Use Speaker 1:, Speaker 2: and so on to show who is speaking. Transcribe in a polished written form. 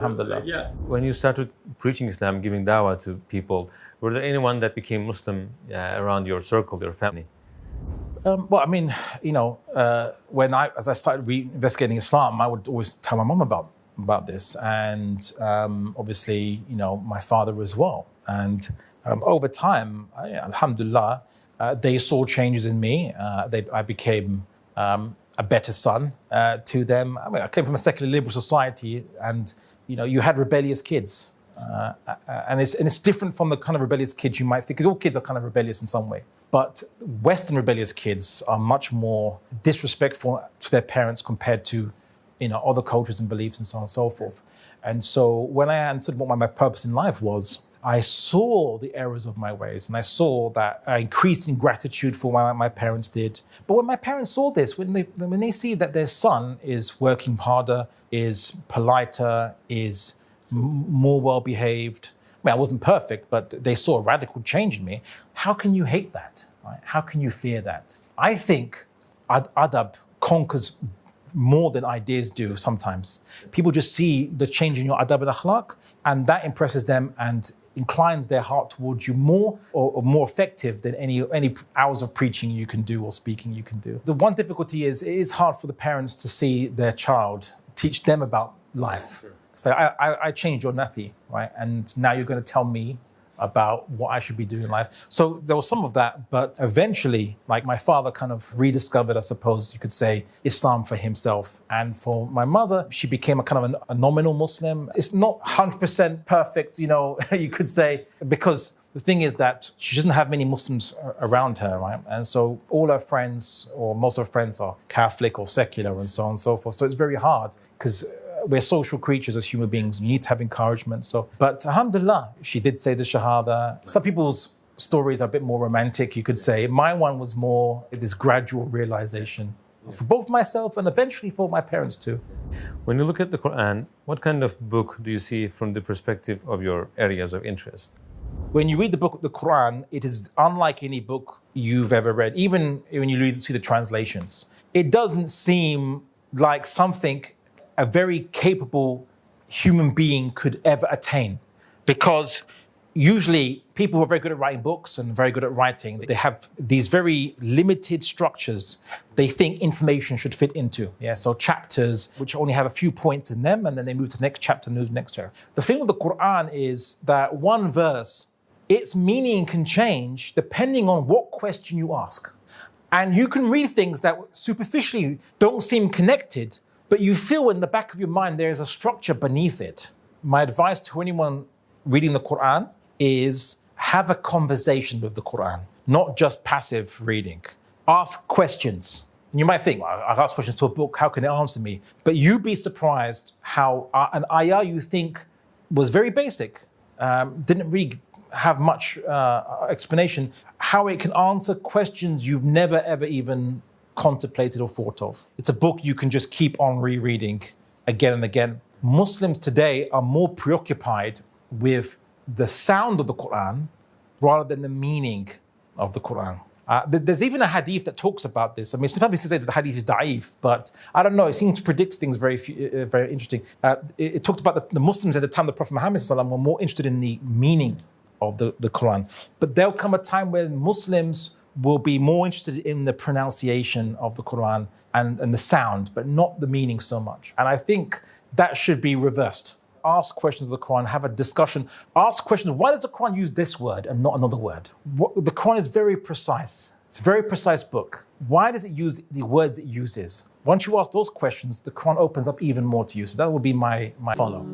Speaker 1: Alhamdulillah.
Speaker 2: Yeah. When you started preaching Islam, giving dawah to people, were there anyone that became Muslim around your circle, your family?
Speaker 1: Well, I mean, as I started investigating Islam, I would always tell my mom about this, and obviously, my father as well. And over time, Alhamdulillah, they saw changes in me. I became a better son to them. I mean, I came from a secular liberal society, and you had rebellious kids, and it's different from the kind of rebellious kids you might think, because all kids are kind of rebellious in some way. But Western rebellious kids are much more disrespectful to their parents compared to, other cultures and beliefs and so on and so forth. And so when I answered what my purpose in life was, I saw the errors of my ways, and I saw that I increased in gratitude for what my parents did. But when my parents saw this, when they see that their son is working harder, is politer, is more well-behaved, I mean, I wasn't perfect, but they saw a radical change in me. How can you hate that? Right? How can you fear that? I think adab conquers more than ideas do sometimes. People just see the change in your adab and akhlaq, and that impresses them and inclines their heart towards you more or more effective than any hours of preaching you can do or speaking you can do. The one difficulty is it is hard for the parents to see their child, teach them about life. So I changed your nappy, right? And now you're going to tell me about what I should be doing in life. So there was some of that, but eventually, like, my father kind of rediscovered, I suppose you could say, Islam for himself. And for my mother, she became a kind of a nominal Muslim. It's not 100% perfect, you could say, because the thing is that she doesn't have many Muslims around her, right? And so all her friends, or most of her friends, are Catholic or secular and so on and so forth. So it's very hard, because we're social creatures as human beings. You need to have encouragement. But alhamdulillah, she did say the shahada. Some people's stories are a bit more romantic, you could say. My one was more this gradual realization for both myself and eventually for my parents too.
Speaker 2: When you look at the Quran, what kind of book do you see from the perspective of your areas of interest?
Speaker 1: When you read the book of the Quran, it is unlike any book you've ever read. Even when you see the translations, it doesn't seem like something a very capable human being could ever attain. Because usually people who are very good at writing books and very good at writing, they have these very limited structures they think information should fit into. Yeah, so chapters which only have a few points in them, and then they move to the next chapter, move to the next chapter. The thing with the Quran is that one verse, its meaning can change depending on what question you ask. And you can read things that superficially don't seem connected, but you feel in the back of your mind there is a structure beneath it. My advice to anyone reading the Quran is have a conversation with the Quran, not just passive reading. Ask questions. And you might think, well, I asked questions to a book, how can it answer me? But you'd be surprised how an ayah you think was very basic, didn't really have much explanation, how it can answer questions you've never ever even contemplated or thought of. It's a book you can just keep on rereading again and again. Muslims today are more preoccupied with the sound of the Quran rather than the meaning of the Quran. There's even a hadith that talks about this. I mean, some people say that the hadith is da'if, but I don't know, it seems to predict things very interesting. It talked about the Muslims at the time of the Prophet Muhammad were more interested in the meaning of the Quran. But there'll come a time when Muslims will be more interested in the pronunciation of the Quran and the sound, but not the meaning so much. And I think that should be reversed. Ask questions of the Quran, have a discussion. Ask questions, why does the Quran use this word and not another word? The Quran is very precise. It's a very precise book. Why does it use the words it uses? Once you ask those questions, the Quran opens up even more to you. So that would be my follow.